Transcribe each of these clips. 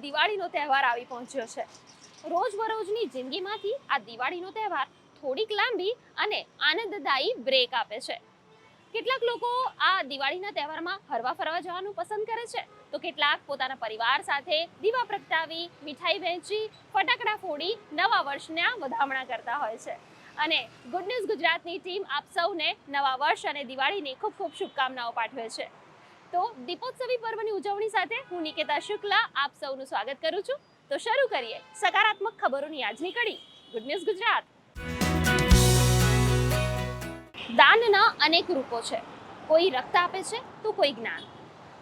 દિવાળીનો તહેવાર આવી પહોંચ્યો છે। રોજબરોજની જિંદગીમાંથી આ દિવાળીનો તહેવાર થોડીક લાંબી અને આનંદદાયી બ્રેક આપે છે। કેટલાક લોકો આ દિવાળીના તહેવારમાં હરવા ફરવા જવાનું પસંદ કરે છે, તો કેટલાક પોતાના પરિવાર સાથે દીવા પ્રગટાવી, મીઠાઈ વહેંચી, ફટાકડા ફોડી નવા વર્ષના વધામણા કરતા હોય છે। અને ગુડ ન્યૂઝ ગુજરાતની ટીમ આપ સૌને નવા વર્ષ અને દિવાળીની ખૂબ ખૂબ શુભકામનાઓ પાઠવે છે। તો દીપોત્સવી પર્વની ઉજવણી સાથે હું નિકેતા શુક્લા આપ સૌનું સ્વાગત કરું છું। તો શરૂ કરીએ સકારાત્મક ખબરોની આજની કડી ગુડ ન્યૂઝ ગુજરાત। દાનના અનેક રૂપો છે। કોઈ રક્ત આપે છે તો કોઈ જ્ઞાન,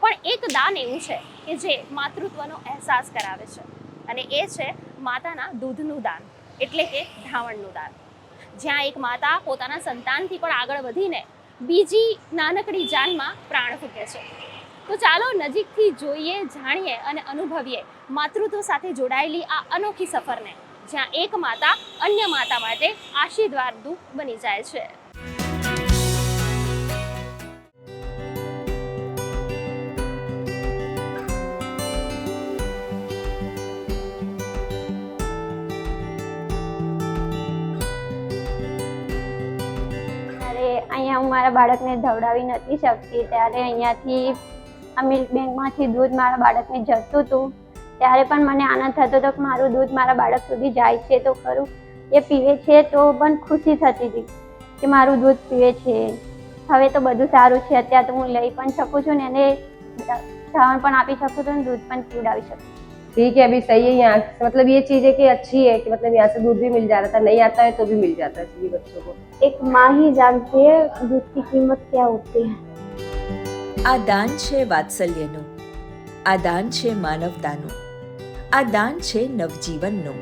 પણ એક દાન એવું છે કે જે માતૃત્વનો અહેસાસ કરાવે છે, અને એ છે માતાના દૂધનું દાન, એટલે કે ધાવણનું દાન। જ્યાં એક માતા પોતાના સંતાનથી પણ આગળ વધીને બીજી નાનકડી જાનમાં પ્રાણ ફૂંકે છે। તો ચાલો નજીકથી જોઈએ, જાણીએ અને અનુભવીએ માતૃત્વ સાથે જોડાયેલી આ અનોખી સફરને, જ્યાં એક માતા અન્ય માતા માટે આશીર્વાદરૂપ બની જાય છે। અહીંયા હું મારા બાળકને ધવડાવી નથી શકતી, ત્યારે અહીંયાથી આ મિલ્ક બેંકમાંથી દૂધ મારા બાળકને જતું હતું, ત્યારે પણ મને આનંદ થતો હતો કે મારું દૂધ મારા બાળક સુધી જાય છે તો ખરું, એ પીવે છે તો પણ ખુશી થતી હતી કે મારું દૂધ પીવે છે। હવે તો બધું સારું છે, અત્યારે તો હું લઈ પણ શકું છું ને એને ધાવણ પણ આપી શકું છું ને દૂધ પણ પીવડાવી શકું। ठीक है, अभी सही है। यहाँ मतलब ये चीज़ है कि अच्छी है कि मतलब यहाँ से दूध भी मिल जा रहा था, नहीं आता है तो भी मिल जाता है सभी बच्चों को। एक माँ ही जानती है दूध की कीमत क्या होती है। આ દાન છે વાત્સલ્યનું, આ દાન છે માનવતાનું, આ દાન છે નવજીવનનું।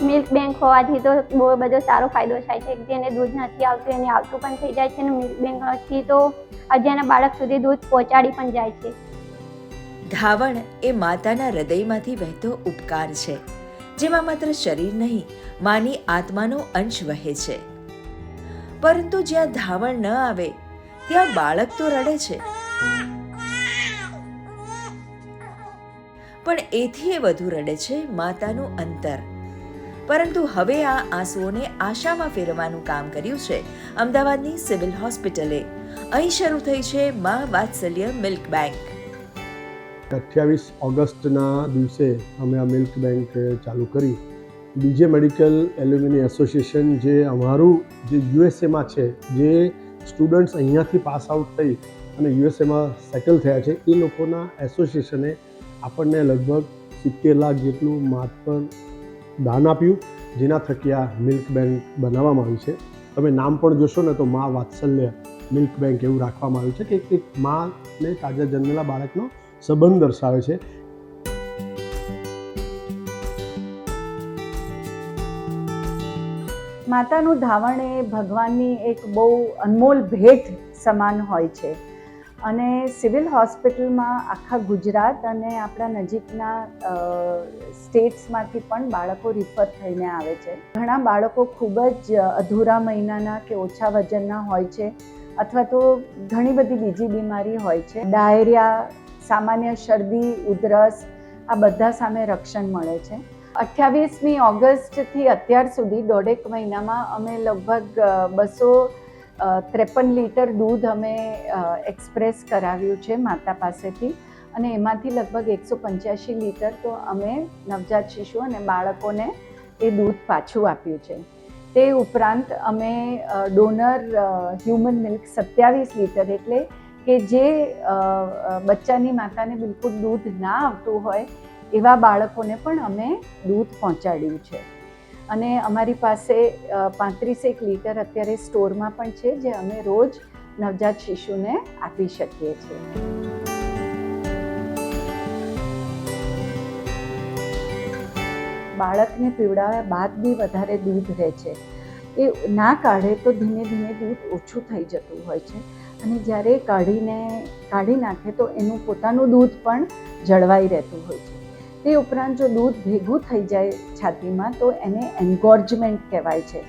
મિલ્ક બેંક હોવાથી તો બહુ બધો સારો ફાયદો થાય છે। જેને દૂધ નથી આવતું એને આવતું પણ થઈ જાય છે, અને મિલ્ક બેંકથી તો અજાના બાળક સુધી દૂધ પહોંચાડી પણ જાય છે। ધાવણ એ માતાના હૃદયમાંથી વહેતો ઉપકાર છે, જેમાં માત્ર શરીર નહીં, માની આત્માનો અંશ વહે છે। પરંતુ જ્યાં ધાવણ ન આવે ત્યાં બાળક તો રડે છે, પણ એથી વધુ રડે છે માતાનું અંતર। પરંતુ હવે આ આંસુઓને આશામાં ફેરવવાનું કામ કર્યું છે અમદાવાદની સિવિલ હોસ્પિટલે। અહીં શરૂ થઈ છે મા વાત્સલ્ય મિલ્ક બેંક। 28 ઓગસ્ટના દિવસે અમે આ મિલ્ક બેંક ચાલુ કરી। બીજે મેડિકલ એલ્યુમિની એસોસિએશન જે અમારું જે યુએસએમાં છે, જે સ્ટુડન્ટ્સ અહીંયાથી પાસ આઉટ થઈ અને યુએસએમાં સેટલ થયા છે, એ લોકોના એસોસિએશને આપણને લગભગ 70 લાખ જેટલું માત્ર દાન આપ્યું, જેના થકી આ મિલ્ક બેંક બનાવવામાં આવ્યું છે। તમે નામ પણ જોશો ને તો મા વાત્સલ્ય મિલ્ક બેંક એવું રાખવામાં આવ્યું છે કે એક માને તાજા જન્મેલા બાળકનો સંબંધ દર્શાવે છે। માતાનું ધાવણ એ ભગવાનની એક બહુ અનમોલ ભેટ સમાન હોય છે, અને સિવિલ હોસ્પિટલમાં આખા ગુજરાત અને આપણા નજીકના સ્ટેટ્સમાંથી પણ બાળકો રિફર થઈને આવે છે। ઘણા બાળકો ખૂબ જ અધૂરા મહિનાના કે ઓછા વજનના હોય છે, અથવા તો ઘણી બધી બીજી બીમારી હોય છે, ડાયરિયા, સામાન્ય શરદી, ઉધરસ, આ બધા સામે રક્ષણ મળે છે। 28મી ઓગસ્ટથી અત્યાર સુધી 1.5 મહિનામાં અમે લગભગ 253 લીટર દૂધ અમે એક્સપ્રેસ કરાવ્યું છે માતા પાસેથી, અને એમાંથી લગભગ 185 લીટર તો અમે નવજાત શિશુ અને બાળકોને એ દૂધ પાછું આપ્યું છે। તે ઉપરાંત અમે ડોનર હ્યુમન મિલ્ક 27 લીટર, એટલે કે જે બચ્ચાની માતાને બિલકુલ દૂધ ના આવતું હોય એવા બાળકોને પણ અમે દૂધ પહોંચાડ્યું છે। અને અમારી પાસે 35 લીટર અત્યારે સ્ટોરમાં પણ છે, જે અમે રોજ નવજાત શિશુને આપી શકીએ છીએ। બાળકને પીવડાવ્યા બાદ બી વધારે દૂધ રહે છે, એ ના કાઢે તો ધીમે ધીમે દૂધ ઓછું થઈ જતું હોય છે, અને જ્યારે કાઢી નાખે તો એનું પોતાનું દૂધ પણ જળવાઈ રહેતું હોય છે। તે ઉપરાંત જો દૂધ ભેગું થઈ જાય છાતીમાં તો એને એન્ગોર્જમેન્ટ કહેવાય છે,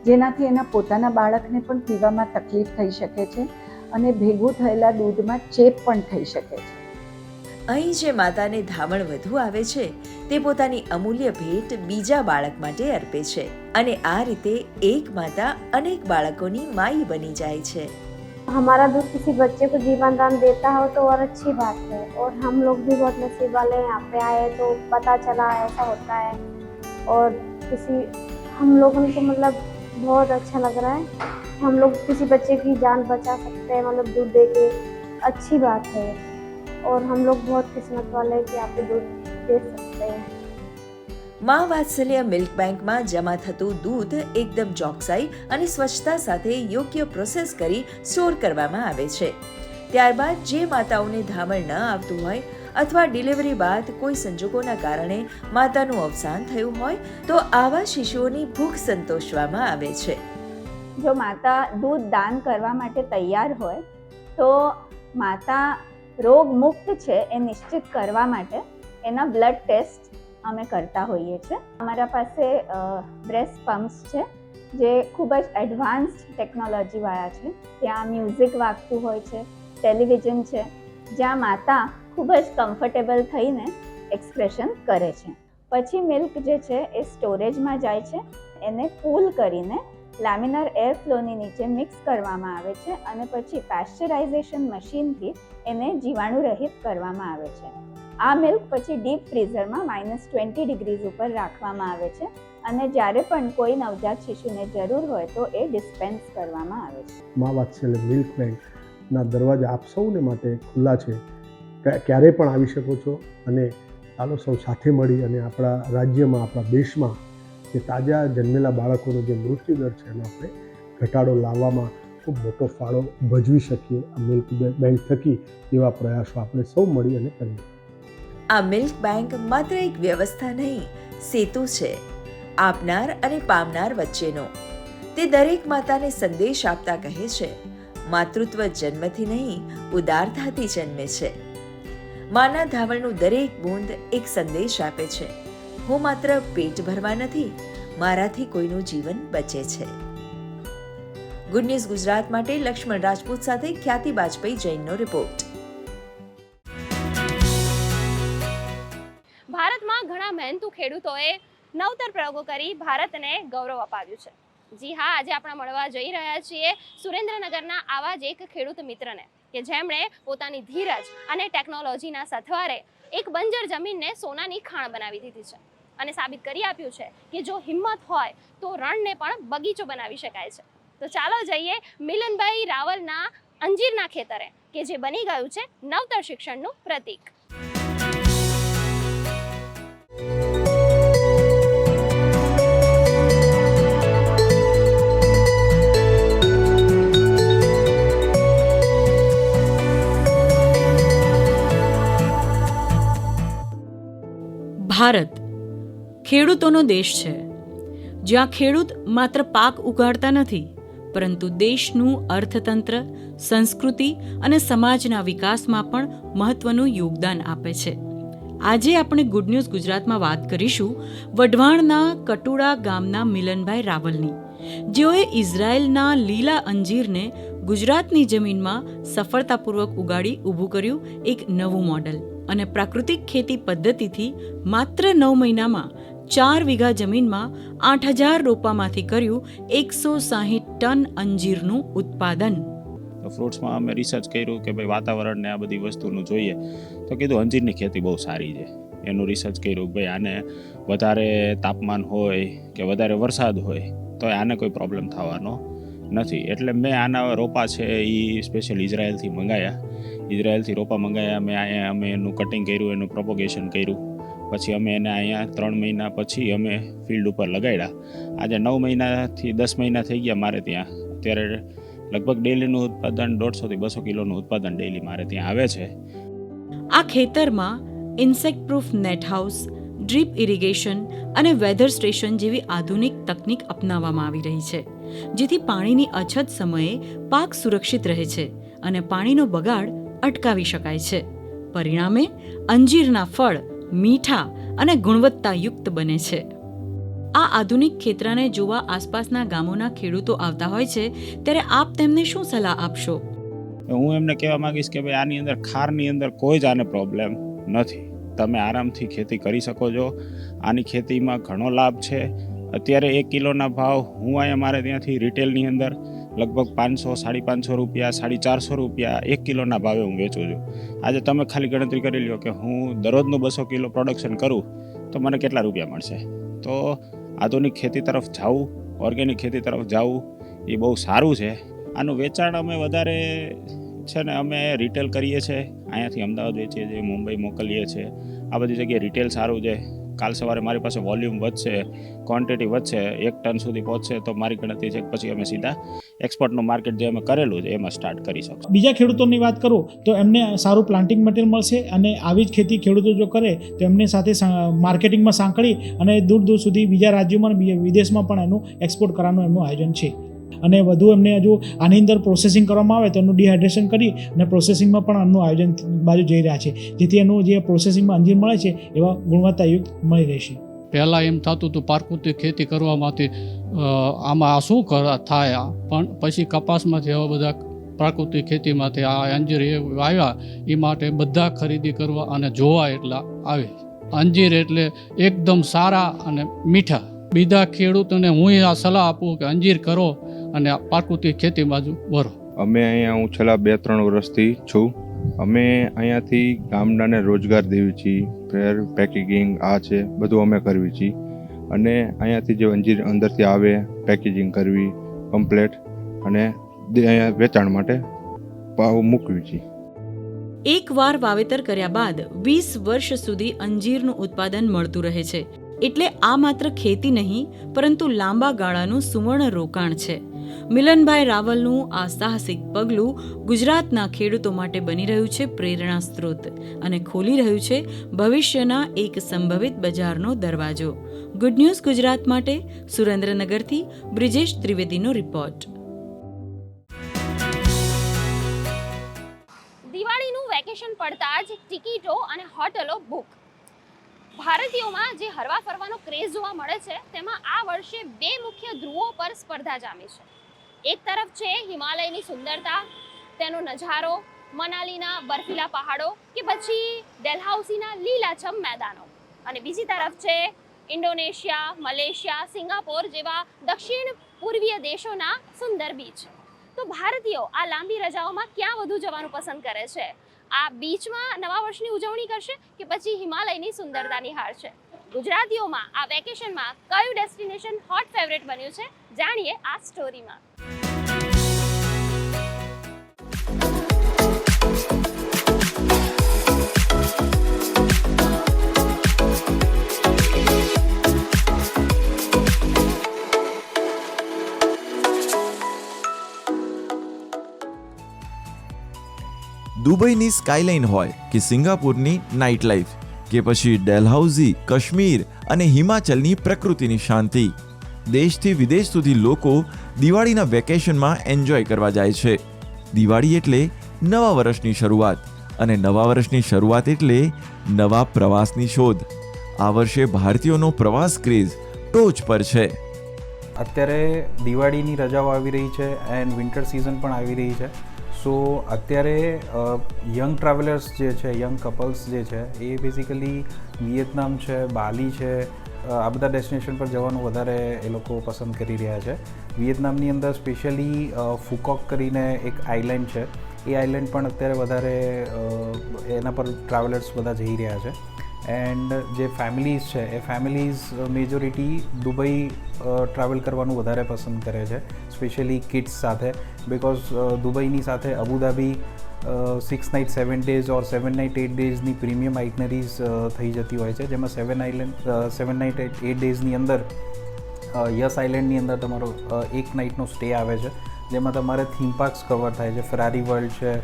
જેનાથી એના પોતાના બાળકને પણ પીવામાં તકલીફ થઈ શકે છે, અને ભેગું થયેલા દૂધમાં ચેપ પણ થઈ શકે છે। અહીં જે માતાને ધાવણ વધુ આવે છે તે પોતાની અમૂલ્ય ભેટ બીજા બાળક માટે અર્પે છે અને આ રીતે એક માતા અનેક બાળકોની માઈ બની જાય છે. हमारा दूध किसी बच्चे को जीवन दान देता हो तो और अच्छी बात है और हम लोग भी बहुत नसीब वाले हैं, यहाँ पे आए तो पता चला ऐसा होता है और हम लोगों को मतलब बहुत अच्छा लग रहा है. हम लोग किसी बच्चे की जान बचा सकते हैं मतलब दूध दे के, अच्छी बात है और हम लोग बहुत किस्मत वाले हैं कि आप दूध दे सकते हैं. મા વાત્સલ્ય મિલ્ક બેંકમાં જમા થતું દૂધ એકદમ ચોકસાઈ અને સ્વચ્છતા સાથે યોગ્ય પ્રોસેસ કરી સ્ટોર કરવામાં આવે છે. ત્યારબાદ જે માતાઓને ધાવણ ન આવતું હોય અથવા ડિલિવરી બાદ કોઈ સંજોગોના કારણે માતાનું અવસાન થયું હોય તો આવા શિશુઓની ભૂખ સંતોષવામાં આવે છે. જો માતા દૂધ દાન કરવા માટે તૈયાર હોય તો માતા રોગ મુક્ત છે એ નિશ્ચિત કરવા માટે એના બ્લડ ટેસ્ટ અમે કરતા હોઈએ છીએ. અમારા પાસે બ્રેસ્ટ પમ્પ્સ છે જે ખૂબ જ એડવાન્સ્ડ ટેકનોલોજીવાળા છે. ત્યાં મ્યુઝિક વાગતું હોય છે, ટેલિવિઝન છે, જ્યાં માતા ખૂબ જ કમ્ફર્ટેબલ થઈને એક્સપ્રેશન કરે છે. પછી મિલ્ક જે છે એ સ્ટોરેજમાં જાય છે, એને કૂલ કરીને લેમિનર એર ફ્લોની નીચે મિક્સ કરવામાં આવે છે અને પછી પેસ્ચરાઇઝેશન મશીનથી એને જીવાણુ રહિત કરવામાં આવે છે. આ મિલ્ક પછી ડીપ ફ્રીઝરમાં -20 ડિગ્રીઝ ઉપર રાખવામાં આવે છે અને જ્યારે પણ કોઈ નવજાત શિશુને જરૂર હોય તો એ ડિસ્પેન્સ કરવામાં આવે છે. મા વાત્સલ્ય મિલ્ક બેંકના દરવાજા આપ સૌને માટે ખુલ્લા છે. ક્યારેય પણ આવી શકો છો અને ચાલો સૌ સાથે મળી અને આપણા રાજ્યમાં, આપણા દેશમાં જે તાજા જન્મેલા બાળકોનો જે મૃત્યુદર છે એનો આપણે ઘટાડો લાવવામાં ખૂબ મોટો ફાળો ભજવી શકીએ. આ મિલ્ક બેંક થકી એવા પ્રયાસો આપણે સૌ મળી અને કરીએ. આ મિલ્ક બેંક માત્ર એક વ્યવસ્થા નહીં, સેતુ છે આપનાર અને પામનાર વચ્ચેનો. તે દરેક માતાને સંદેશ આપતા કહે છે, માતૃત્વ જન્મથી નહીં ઉદારતાથી જન્મે છે. માના ધાવણનું દરેક બૂંદ એક સંદેશ આપે છે, હું માત્ર પેટ ભરવા નથી, મારાથી કોઈનું જીવન બચે છે. ગુડ ન્યૂઝ ગુજરાત માટે લક્ષ્મણ રાજપૂત સાથે ખ્યાતિ બાજપેયી જૈનનો રિપોર્ટ. ભારતમાં ઘણા મહેનતુ ખેડૂતોએ નવતર પ્રયોગો કરી ભારતને ગૌરવ અપાવ્યું છે. જી હા, આજે આપણે મળવા જઈ રહ્યા છીએ સુરેન્દ્રનગરના આવા જ એક ખેડૂત મિત્રને કે જેમણે પોતાની ધીરજ અને ટેકનોલોજીના સથવારે એક બંજર જમીનને સોનાની ખાણ બનાવી દીધી છે અને સાબિત કરી આપ્યું છે કે જો હિંમત હોય તો રણને પણ બગીચો બનાવી શકાય છે. તો ચાલો જઈએ મિલનભાઈ રાવલના અંજીરના ખેતરે કે જે બની ગયું છે નવતર શિક્ષણનું પ્રતીક. ભારત ખેડૂતોનો દેશ છે, જ્યાં ખેડૂત માત્ર પાક ઉગાડતા નથી પરંતુ દેશનું અર્થતંત્ર, સંસ્કૃતિ અને સમાજના વિકાસમાં પણ મહત્વનું યોગદાન આપે છે. આજે આપણે ગુડ ન્યૂઝ ગુજરાતમાં વાત કરીશું વઢવાણના કટુડા ગામના મિલનભાઈ રાવલની, જેઓએ ઇઝરાયેલના લીલા અંજીરને ગુજરાતની જમીનમાં સફળતાપૂર્વક ઉગાડી ઊભું કર્યું એક નવું મોડલ અને પ્રાકૃતિક ખેતી પદ્ધતિથી માત્ર 9 મહિનામાં 4 વીઘા જમીનમાં 8000 રોપામાંથી કર્યું 160 ટન અંજીરનું ઉત્પાદન. ફ્રૂટ્સમાં અમે રિસર્ચ કર્યું કે ભાઈ વાતાવરણને આ બધી વસ્તુનું જોઈએ તો કીધું અંજીરની ખેતી બહુ સારી છે. એનું રિસર્ચ કર્યું કે ભાઈ આને વધારે તાપમાન હોય કે વધારે વરસાદ હોય તો આને કોઈ પ્રોબ્લેમ થવાનો નથી. એટલે મેં આના રોપા છે એ સ્પેશિયલ ઇઝરાયલથી મંગાવ્યા. ઇઝરાયલથી રોપા મંગાવ્યા. અમે એનું કટિંગ કર્યું, એનું પ્રોપોગેશન કર્યું. પછી અમે એને અહીંયા 3 મહિના પછી અમે ફિલ્ડ ઉપર લગાડ્યા. આજે 9 મહિનાથી 10 મહિના થઈ ગયા મારે ત્યાં. અત્યારે લગભગ ડેલીનું ઉત્પાદન 150 થી 200 કિલોનું ઉત્પાદન ડેલી મારે ત્યાં આવે છે. આ ખેતરમાં insect proof net house, drip irrigation અને વેધર સ્ટેશન જેવી આધુનિક તકનીક અપનાવવામાં આવી રહી છે, જેથી પાણીની અછત સમયે પાક સુરક્ષિત રહે છે અને પાણીનો બગાડ અટકાવી શકાય છે. પરિણામે અંજીરના ફળ મીઠા અને ગુણવત્તાયુક્ત બને છે. આ આધુનિક ખેતરાને જોવા આસપાસના ગામોના ખેડૂતો આવતા હોય છે, ત્યારે આપ તેમને શું સલાહ આપશો? હું એમને કહેવા માંગીશ કે ભાઈ આની અંદર ખારની અંદર કોઈ જ આને પ્રોબ્લેમ નથી. તમે આરામથી ખેતી કરી શકો છો. આની ખેતીમાં ઘણો લાભ છે. અત્યારે 1 કિલોના ભાવ હું અહીંયા મારે ત્યાંથી રિટેલની અંદર લગભગ 500, 550 રૂપિયા, 450 રૂપિયા 1 કિલોના ભાવે હું વેચું છું. આજે તમે ખાલી ગણતરી કરી લો કે હું દરરોજનું 200 કિલો પ્રોડક્શન કરું તો મને કેટલા રૂપિયા મળશે. તો આધુનિક ખેતી તરફ જવું, ઓર્ગેનિક ખેતી તરફ જવું એ બહુ સારું છે. આનું વેચાણ અમે વધારે છે ને અમે રિટેલ કરીએ છીએ, અહીંયાથી અમદાવાદ વેચીએ છીએ, મુંબઈ મોકલીએ છીએ. આ બધી જગ્યાએ રિટેલ સારું છે. કાલ સવારે મારી પાસે વોલ્યુમ વધશે, ક્વોન્ટિટી વધશે, 1 ટન સુધી પહોંચશે તો મારી ગણતરી છે પછી અમે સીધા એક્સપોર્ટનું માર્કેટ જે અમે કરેલું છે એમાં સ્ટાર્ટ કરી શકશું. બીજા ખેડૂતોની વાત કરું તો એમને સારું પ્લાન્ટિંગ મટીરિયલ મળશે અને આવી જ ખેતી ખેડૂતો જો કરે તો એમને સાથે માર્કેટિંગમાં સાંકળી અને દૂર દૂર સુધી બીજા રાજ્યોમાં અને વિદેશમાં પણ એનું એક્સપોર્ટ કરવાનું એમનું આયોજન છે. અને વધુ એમને હજુ આની અંદર પ્રોસેસિંગ કરવામાં આવે તો એનું ડિહાઇડ્રેશન કરી અને પ્રોસેસિંગમાં પણ એમનું આયોજન બાજુ જઈ રહ્યા છે, જેથી એનું જે પ્રોસેસિંગમાં અંજીર મળે છે એવા ગુણવત્તાયુક્ત મળી રહેશે. પહેલાં એમ થતું હતું પ્રાકૃતિક ખેતી કરવામાંથી આમાં શું થાય, પણ પછી કપાસમાંથી હવે બધા પ્રાકૃતિક ખેતીમાંથી આ અંજીર આવ્યા એ માટે બધા ખરીદી કરવા અને જોવા એટલા આવે. અંજીર એટલે એકદમ સારા અને મીઠા. બીજા ખેડૂતોને હું આ સલાહ આપું કે અંજીર કરો અને પ્રાકૃતિક ખેતી બાજુ વરો. અમે અહીંયા હું છેલ્લા 2-3 વર્ષથી છું. અમે અહીંયાથી ગામડાને રોજગાર દેવી છીએ, ફેર પેકેજિંગ આ છે બધું અમે કરવી છીએ. અને અહીંયાથી જે અંજીર અંદરથી આવે પેકેજિંગ કરવી કમ્પ્લેટ અને અહીંયા વેચાણ માટે મૂકવી છીએ. એકવાર વાવેતર કર્યા બાદ 20 વર્ષ સુધી અંજીરનું ઉત્પાદન મળતું રહે છે. એટલે આ માત્ર ખેતી નહીં પરંતુ લાંબા ગાળાનું સુવર્ણ રોકાણ છે. મિલનભાઈ રાવલનું આ સાહસિક પગલું ગુજરાતના ખેડૂતો માટે બની રહ્યું છે પ્રેરણા સ્ત્રોત અને ખોલી રહ્યું છે ભવિષ્યના એક સંભવિત બજારનો દરવાજો. ગુડ ન્યૂઝ ગુજરાત માટે સુરેન્દ્રનગરથી બ્રિજેશ ત્રિવેદીનો રિપોર્ટ. દિવાળીનું વેકેશન પડતા જ ટિકિટો અને હોટલો બુક. ભારતીયોમાં જે હરવા ફરવાનો ક્રેઝ જોવા મળે છે તેમાં આ વર્ષે 2 મુખ્ય ધ્રુવો પર સ્પર્ધા જામી છે. એક તરફ છે હિમાલયની સુંદરતા, તેનો નજારો, મનાલીના બર્ફીલા પહાડો કે પછી ડેલહાઉસીના લીલાછમ મેદાનો, અને બીજી તરફ છે ઇન્ડોનેશિયા, મલેશિયા, સિંગાપોર જેવા દક્ષિણ પૂર્વીય દેશોના સુંદર બીચ. તો ભારતીયો આ લાંબી રજાઓમાં ક્યાં વધુ જવાનું પસંદ કરે છે? આ બીચમાં નવા વર્ષની ઉજવણી કરશે કે પછી હિમાલયની સુંદરતા નિહાળશે? ગુજરાતીઓમાં આ વેકેશનમાં કયું ડેસ્ટિનેશન હોટ ફેવરેટ બન્યું છે? જાણીએ આ સ્ટોરીમાં. દુબઈની સ્કાયલાઇન હોય કે સિંગાપુરની નાઇટ લાઈફ કે પછી ડેલહાઉસી, કાશ્મીર અને હિમાચલની પ્રકૃતિની શાંતિ, દેશથી વિદેશ સુધી લોકો દિવાળીના વેકેશનમાં એન્જોય કરવા જાય છે. દિવાળી એટલે નવા વર્ષની શરૂઆત અને નવા વર્ષની શરૂઆત એટલે નવા પ્રવાસની શોધ. આ વર્ષે ભારતીયોનો પ્રવાસ ક્રેઝ ટોચ પર છે. અત્યારે દિવાળીની રજાઓ આવી રહી છે એન્ડ વિન્ટર સિઝન પણ આવી રહી છે. સો અત્યારે યંગ ટ્રાવેલર્સ જે છે, યંગ કપલ્સ જે છે એ બેઝિકલી વિયેતનામ છે, બાલી છે, આ બધા ડેસ્ટિનેશન પર જવાનું વધારે એ લોકો પસંદ કરી રહ્યા છે. વિયેતનામની અંદર સ્પેશિયલી ફુકોક કરીને એક આઇલેન્ડ છે, એ આઇલેન્ડ પણ અત્યારે વધારે એના પર ટ્રાવેલર્સ બધા જઈ રહ્યા છે. એન્ડ જે ફેમિલીઝ છે એ ફેમિલીઝ મેજોરિટી દુબઈ ટ્રાવેલ કરવાનું વધારે પસંદ કરે છે, સ્પેશિયલી કિડ્સ સાથે, બિકોઝ દુબઈની સાથે Abu Dhabi 6 night 7 days or 7 night 8 ડેઝની પ્રીમિયમ આઇટનરીઝ થઈ જતી હોય છે, જેમાં 7 નાઇટ 8 ડેઝની અંદર યસ આઇલેન્ડની અંદર તમારો 1 નાઇટનો સ્ટે આવે છે, જેમાં તમારે થીમ પાર્ક્સ કવર થાય છે. ફરારી વર્લ્ડ છે,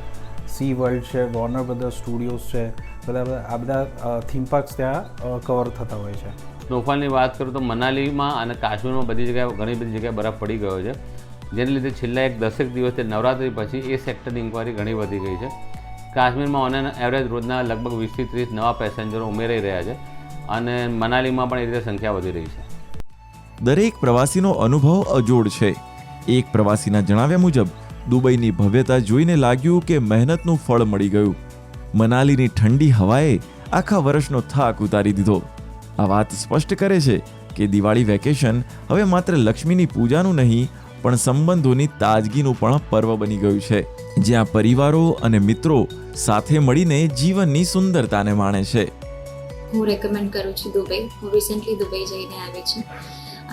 સી વર્લ્ડ છે, વોર્નર બ્રધર્સ સ્ટુડિયોઝ છે, આ બધા થીમ પાર્ક્સ ત્યાં કવર થતા હોય છે. સ્નોફોલની વાત કરું તો મનાલીમાં અને કાશ્મીરમાં ઘણી બધી જગ્યાએ બરફ પડી ગયો છે, જેને લીધે છેલ્લા 10 દિવસથી નવરાત્રી પછી એ સેક્ટરની ઇન્ક્વાયરી ઘણી વધી ગઈ છે. કાશ્મીરમાં ઓન એવરેજ રોજના લગભગ 20 થી 30 નવા પેસેન્જરો ઉમેરાઈ રહ્યા છે અને મનાલીમાં પણ એ રીતે સંખ્યા વધી રહી છે. દરેક પ્રવાસીનો અનુભવ અજોડ છે. એક પ્રવાસીના જણાવ્યા મુજબ દુબઈની ભવ્યતા જોઈને લાગ્યું કે મહેનતનું ફળ મળી ગયું. મનાલીની ઠંડી હવાએ આખા વર્ષનો થાક ઉતારી દીધો. આ વાત સ્પષ્ટ કરે છે કે દિવાળી વેકેશન હવે માત્ર લક્ષ્મીની પૂજાનું નહીં પણ સંબંધોની તાજગીનું પણ પર્વ બની ગયું છે, જ્યાં પરિવારો અને મિત્રો સાથે મળીને જીવનની સુંદરતાને માણે છે. હું રેકમેન્ડ કરું છું દુબઈ. હું રિસેન્ટલી દુબઈ જઈને આવી છું.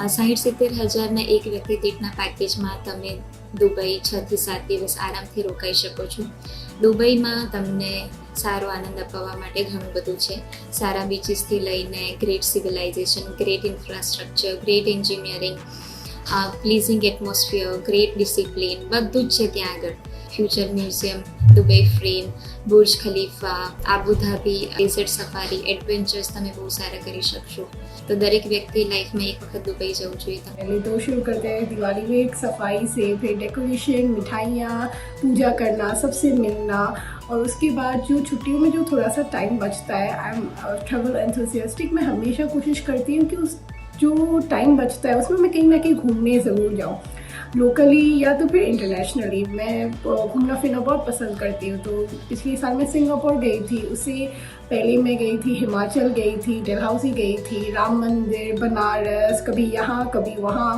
60-70,000ના એક વ્યક્તિ દીઠના પેકેજમાં તમે દુબઈ 6 થી 7 દિવસ આરામથી રોકાઈ શકો છો. દુબઈમાં તમને સારો આનંદ અપાવવા માટે ઘણું બધું છે. સારા બીચીસથી લઈને great civilisation, great infrastructure, great engineering, pleasing atmosphere, great discipline, બધું જ છે ત્યાં આગળ. Future museum, Dubai frame, Burj Khalifa, Abu Dhabi, desert safari, adventures તમે બહુ સારા કરી શકશો. तो दरेक व्यक्ति लाइफ में एक वक्त दुबई जाऊँ चाहिए. पहले तो शुरू करते हैं दिवाली में एक सफाई से, फिर डेकोरेशन, मिठाइयाँ, पूजा करना, सबसे मिलना, और उसके बाद जो छुट्टियों में जो थोड़ा सा टाइम बचता है, आई एम ट्रैवल एंथुसियास्टिक, मैं हमेशा कोशिश करती हूँ कि उस जो टाइम बचता है उसमें मैं कहीं ना कहीं घूमने ज़रूर जाऊँ, लोकली या तो फिर इंटरनेशनली. मैं घूमना फिरना बहुत पसंद करती हूँ. तो पिछले साल मैं सिंगापुर गई थी, उससे पहले मैं गई थी हिमाचल गई थी, डलहौजी गई थी, राम मंदिर, बनारस, कभी यहाँ कभी वहाँ.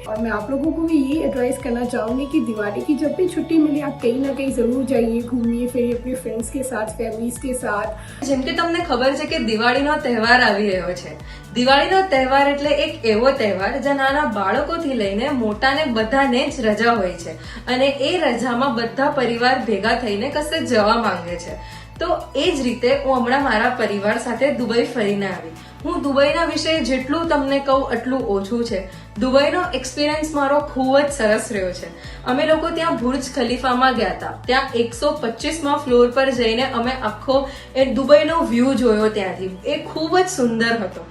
और मैं आप लोगों को भी ये एडवाइस करना चाहूँगी कि दिवाली की जब भी छुट्टी मिले आप कहीं ना कहीं ज़रूर जाइए, घूमिए फिरिए अपने फ्रेंड्स के साथ, फैमिलीज के साथ. જેમ કે તમને ખબર છે કે દિવાળીનો તહેવાર આવી રહ્યો છે. દિવાળીનો તહેવાર એટલે એક એવો તહેવાર જ્યાં નાના બાળકોથી લઈને મોટાને બધાને જ રજા હોય છે અને એ રજામાં બધા પરિવાર ભેગા થઈને કશે જવા માંગે છે. તો એ જ રીતે હું હમણાં મારા પરિવાર સાથે દુબઈ ફરીને આવી. હું દુબઈના વિશે જેટલું તમને કહું એટલું ઓછું છે. દુબઈનો એક્સપિરિયન્સ મારો ખૂબ જ સરસ રહ્યો છે. અમે લોકો ત્યાં બુર્જ ખલીફામાં ગયા હતા. ત્યાં 125મા ફ્લોર પર જઈને અમે આખો એ દુબઈનો વ્યૂ જોયો ત્યાંથી. એ ખૂબ જ સુંદર હતો.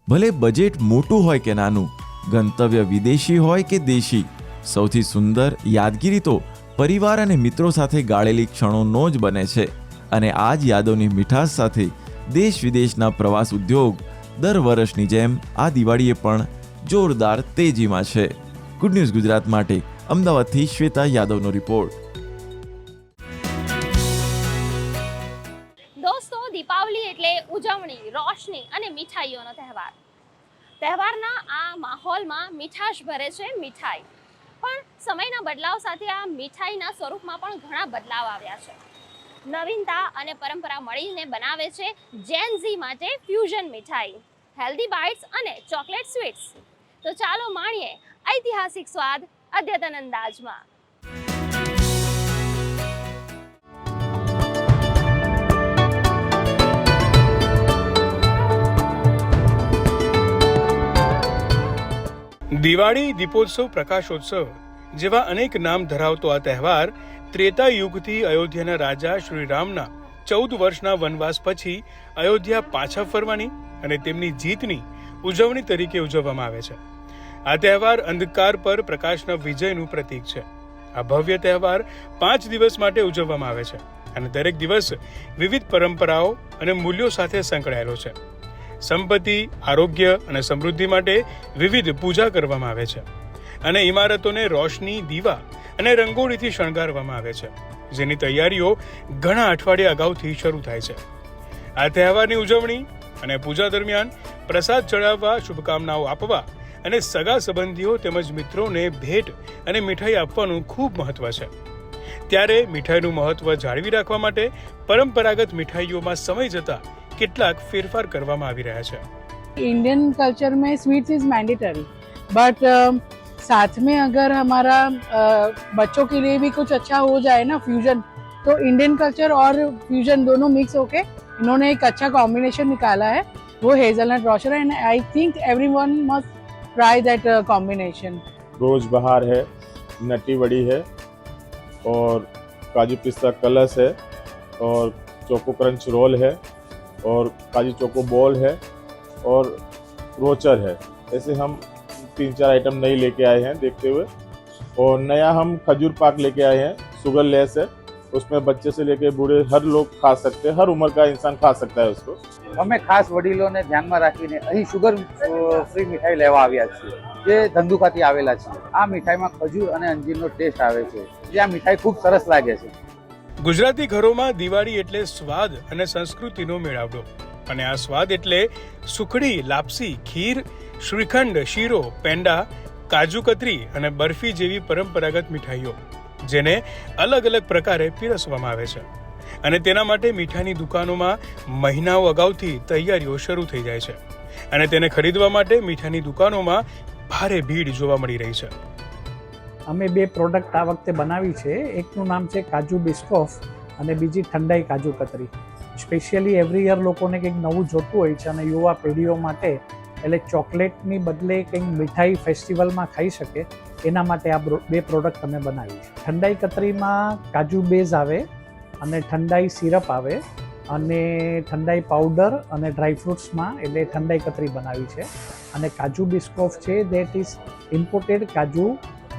ભલે બજેટ મોટું હોય કે નાનું, ગંતવ્ય વિદેશી હોય કે દેશી, સૌથી સુંદર યાદગીરી તો પરિવાર અને મિત્રો સાથે ગાળેલી ક્ષણોનો જ બને છે. અને આ જ યાદોની મીઠાશ સાથે દેશ વિદેશના પ્રવાસ ઉદ્યોગ દર વર્ષની જેમ આ દિવાળીએ પણ જોરદાર તેજીમાં છે. ગુડ ન્યૂઝ ગુજરાત માટે અમદાવાદથી શ્વેતા યાદવનો રિપોર્ટ. દોસ્તો, દીપાવલી એટલે ઉજવણી, રોશની અને મીઠાઈઓનો તહેવાર. તહેવારના આ માહોલમાં મીઠાશ ભરે છે મીઠાઈ. પણ સમયના બદલાવ સાથે આ મીઠાઈના સ્વરૂપમાં પણ ઘણા બદલાવ આવ્યા છે. નવીનતા અને પરંપરા મળીને બનાવે છે જેન ઝી માટે ફ્યુઝન મીઠાઈ, હેલ્ધી બાઇટ્સ અને ચોકલેટ સ્વીટ્સ. તો ચાલો માણીએ ઐતિહાસિક સ્વાદ અદ્યતન અંદાજમાં. દિવાળી, દીપોત્સવ, પ્રકાશોત્સવ જેવા અનેક નામ ધરાવતો આ તહેવાર ત્રેતા યુગથી અયોધ્યાના રાજા શ્રી રામના 14 વર્ષના વનવાસ પછી અયોધ્યા પાછા ફરવાની અને તેમની જીતની ઉજવણી તરીકે ઉજવવામાં આવે છે. આ તહેવાર અંધકાર પર પ્રકાશના વિજયનું પ્રતીક છે. આ ભવ્ય તહેવાર 5 દિવસ માટે ઉજવવામાં આવે છે અને દરેક દિવસ વિવિધ પરંપરાઓ અને મૂલ્યો સાથે સંકળાયેલો છે. સંપત્તિ, આરોગ્ય અને સમૃદ્ધિ માટે વિવિધ પૂજા કરવામાં આવે છે અને ઇમારતોને રોશની, દીવા અને રંગોળીથી શણગારવામાં આવે છે, જેની તૈયારીઓ ઘણા અઠવાડિયા અગાઉથી શરૂ થાય છે. આ તહેવારની ઉજવણી અને પૂજા દરમિયાન પ્રસાદ ચડાવવા, શુભકામનાઓ આપવા અને સગા સંબંધીઓ તેમજ મિત્રોને ભેટ અને મીઠાઈ આપવાનું ખૂબ મહત્વ છે. ત્યારે મીઠાઈનું મહત્વ જાળવી રાખવા માટે પરંપરાગત મીઠાઈઓમાં સમય જતાં કેટલાક ફેરફાર કરવામાં આવી રહ્યા છે. इंडियन कल्चर में स्वीट्स इज मैंडेटरी, बट साथ में अगर हमारा बच्चों के लिए भी कुछ अच्छा हो जाए ना फ्यूजन, तो इंडियन कल्चर और फ्यूजन दोनों मिक्स होके इन्होंने एक अच्छा कॉम्बिनेशन निकाला है, वो हेजलनट रोशर है. And I think everyone must try that combination. Rose बहार है, नट्टी बड़ी है और काजू पिस्ता कलश है और चोको क्रंच रोल है और काजू चोको बॉल है और रोचर है. ऐसे हम 3-4 आइटम नई लेके आए हैं देखते हुए. और नया हम खजूर पाक लेके आए हैं, शुगर लेस है, उसमें बच्चे से लेके बूढ़े हर लोग खा सकते हैं, हर उम्र का इंसान खा सकता है उसको. અમે ખાસ વડીલોને ધ્યાનમાં રાખીને અહીં શુગર ફ્રી મીઠાઈ લેવા આવ્યા છીએ, જે ધંધુકાથી આવેલા છીએ. આ મીઠાઈમાં ખજૂર અને અંજીરનો ટેસ્ટ આવે છે, જે આ મીઠાઈ ખૂબ સરસ લાગે છે. ગુજરાતી ઘરોમાં દિવાળી એટલે સ્વાદ અને સંસ્કૃતિનો મેળાવડો, અને આ સ્વાદ એટલે સુખડી, લાપસી, ખીર, શ્રીખંડ, શીરો, પેંડા, કાજુ કતરી અને બરફી જેવી પરંપરાગત મીઠાઈઓ, જેને અલગ અલગ પ્રકારે પીરસવામાં આવે છે. અને તેના માટે મીઠાઈની દુકાનોમાં મહિનાઓ અગાઉથી તૈયારીઓ શરૂ થઈ જાય છે, અને તેને ખરીદવા માટે મીઠાઈની દુકાનોમાં ભારે ભીડ જોવા મળી રહી છે. અમે 2 પ્રોડક્ટ આ વખતે બનાવી છે. એકનું નામ છે કાજુ બિસ્કોફ અને બીજી ઠંડાઈ કાજુ કતરી. સ્પેશિયલી એવરી યર લોકોને કંઈક નવું જોતું હોય છે, અને યુવા પેઢીઓ માટે એટલે ચોકલેટની બદલે કંઈક મીઠાઈ ફેસ્ટિવલમાં ખાઈ શકે એના માટે આ 2 પ્રોડક્ટ અમે બનાવી છે. ઠંડાઈ કતરીમાં કાજુ બેઝ આવે અને ઠંડાઈ સિરપ આવે અને ઠંડાઈ પાવડર અને ડ્રાયફ્રૂટ્સમાં એટલે ઠંડાઈ કતરી બનાવી છે. અને કાજુ બિસ્કોફ છે દેટ ઇઝ ઇમ્પોર્ટેડ કાજુ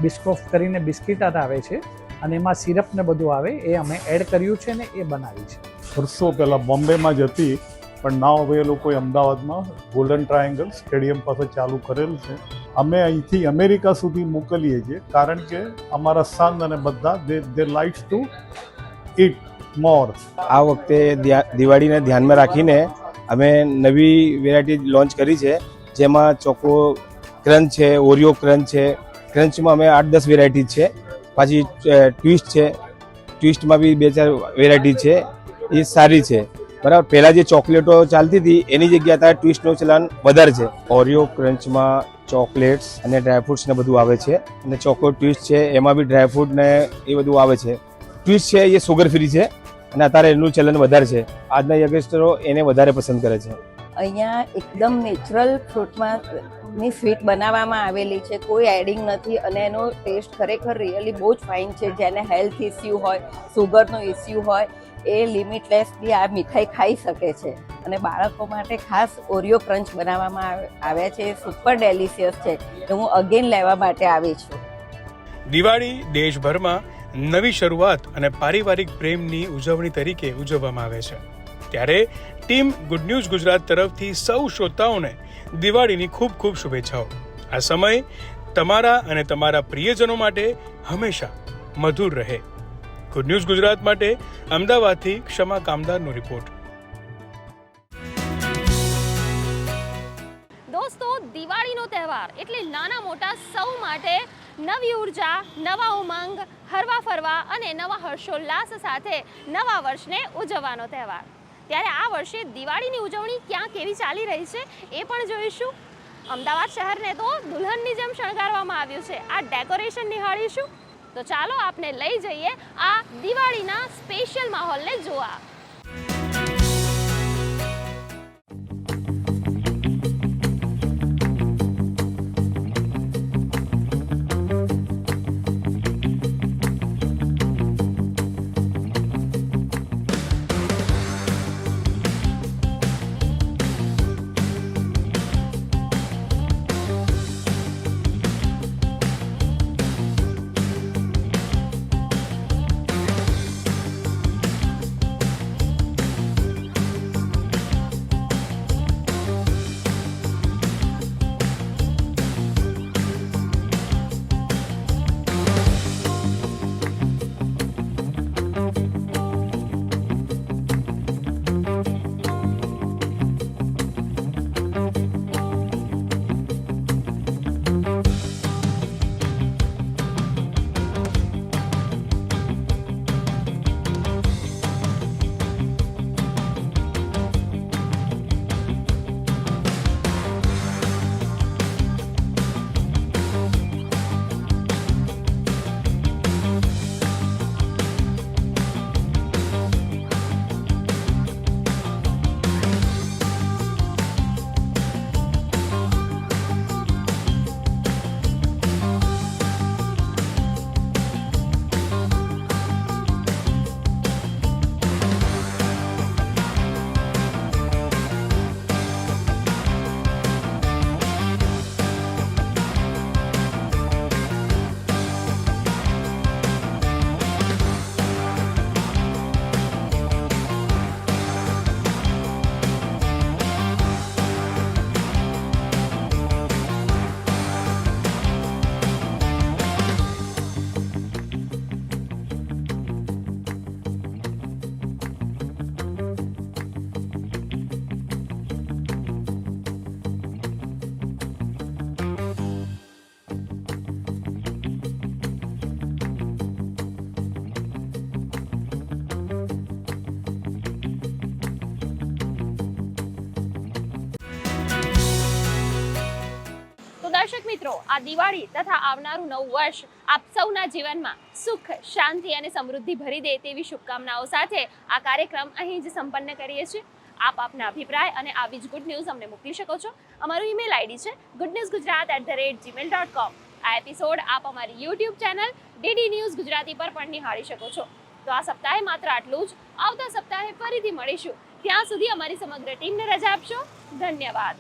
બિસ્કોફ કરીને બિસ્કિટ આવે છે, અને એમાં સિરપ ને બધું આવે, એ અમે એડ કર્યું છે ને એ બનાવી છે. વર્ષો પહેલાં બોમ્બેમાં જ હતી, પણ નાવ હવે એ લોકોએ અમદાવાદમાં ગોલ્ડન ટ્રાયેંગલ સ્ટેડિયમ પાસે ચાલુ કરેલ છે. અમે અહીંથી અમેરિકા સુધી મોકલીએ છીએ, કારણ કે અમારા સન અને બધા દે લાઇક્સ ટુ ઇટ મોર. આ વખતે દિવાળીને ધ્યાનમાં રાખીને અમે નવી વેરાયટી લોન્ચ કરી છે, જેમાં ચોકો ક્રંચ છે, ઓરિયો ક્રંચ છે. ક્રંચમાં અમે 8-10 વેરાયટી છે. પાછી ટ્વિસ્ટ છે, ટ્વિસ્ટમાં બી 2-4 વેરાયટી છે, એ સારી છે. બરાબર, પહેલાં જે ચોકલેટો ચાલતી હતી એની જગ્યાએ અત્યારે ટ્વિસ્ટનું ચલણ વધારે છે. ઓરિયો ક્રંચમાં ચોકલેટ્સ અને ડ્રાયફ્રૂટ્સ ને બધું આવે છે, અને ચોકો ટ્વિસ્ટ છે એમાં બી ડ્રાયફ્રૂટ ને એ બધું આવે છે. ટ્વિસ્ટ છે એ સુગર ફ્રી છે, અને અત્યારે એનું ચલણ વધારે છે. આજના યંગસ્ટરો એને વધારે પસંદ કરે છે. અહીંયા એકદમ નેચરલ ફ્રૂટમાં ની સ્વીટ બનાવવામાં આવેલી છે, કોઈ એડિંગ નથી, અને એનો ટેસ્ટ ખરેખર રિયલી બહુ જ ફાઇન છે. જેને હેલ્થ ઇસ્યુ હોય, સુગરનો ઇસ્યુ હોય, એ લિમિટલેસ બી આ મીઠાઈ ખાઈ શકે છે. અને બાળકો માટે ખાસ ઓરિયો ક્રંચ બનાવવામાં આવ્યા છે, એ સુપર ડેલિશિયસ છે, હું અગેન લેવા માટે આવી છું. દિવાળી દેશભરમાં નવી શરૂઆત અને પારિવારિક પ્રેમની ઉજવણી તરીકે ઉજવવામાં આવે છે. ત્યારે ટીમ ગુડ ન્યૂઝ ગુજરાત તરફથી સૌ શ્રોતાઓને દિવાળીની ખૂબ ખૂબ શુભેચ્છાઓ. આ સમય તમારા અને તમારા પ્રિયજનો માટે હંમેશા મધુર રહે. ગુડ ન્યૂઝ ગુજરાત માટે અમદાવાદથી ક્ષમા કામદારનો રિપોર્ટ. દોસ્તો, દિવાળીનો તહેવાર એટલે નાના મોટા સૌ માટે નવી ઉર્જા, નવા ઉમંગ, હરવા ફરવા અને નવા હર્ષોલ્લાસ સાથે નવા વર્ષને ઉજવવાનો તહેવાર. ત્યારે આ વર્ષે દિવાળીની ઉજવણી ક્યાં કેવી ચાલી રહી છે એ પણ જોઈશું. અમદાવાદ શહેરને તો દુલ્હનની જેમ શણગારવામાં આવ્યું છે. આ ડેકોરેશન નિહાળીશું. તો ચાલો આપને લઈ જઈએ આ દિવાળીના સ્પેશિયલ માહોલને જોવા. દર્શક મિત્રો, આ દિવાળી તથા આવનારું નવું વર્ષ આપ સૌના જીવનમાં સુખ, શાંતિ અને સમૃદ્ધિ ભરી દે તેવી શુભકામનાઓ સાથે આ કાર્યક્રમ અહીં જ સંપન્ન કરીએ છીએ. આપ આપના અભિપ્રાય અને આવી જ ગુડ ન્યૂઝ અમને મોકલી શકો છો. અમારું ઈમેલ આઈડી છે goodnewsgujarat@gmail.com. આ એપિસોડ આપ અમારી YouTube channel DD news Gujarati પર પણ નિહાળી શકો છો. તો આ સપ્તાહે માત્ર આટલું જ. આવતા સપ્તાહે ફરીથી મળીશું. ત્યાં સુધી અમારી સમગ્ર ટીમને રજા આપશો. ધન્યવાદ.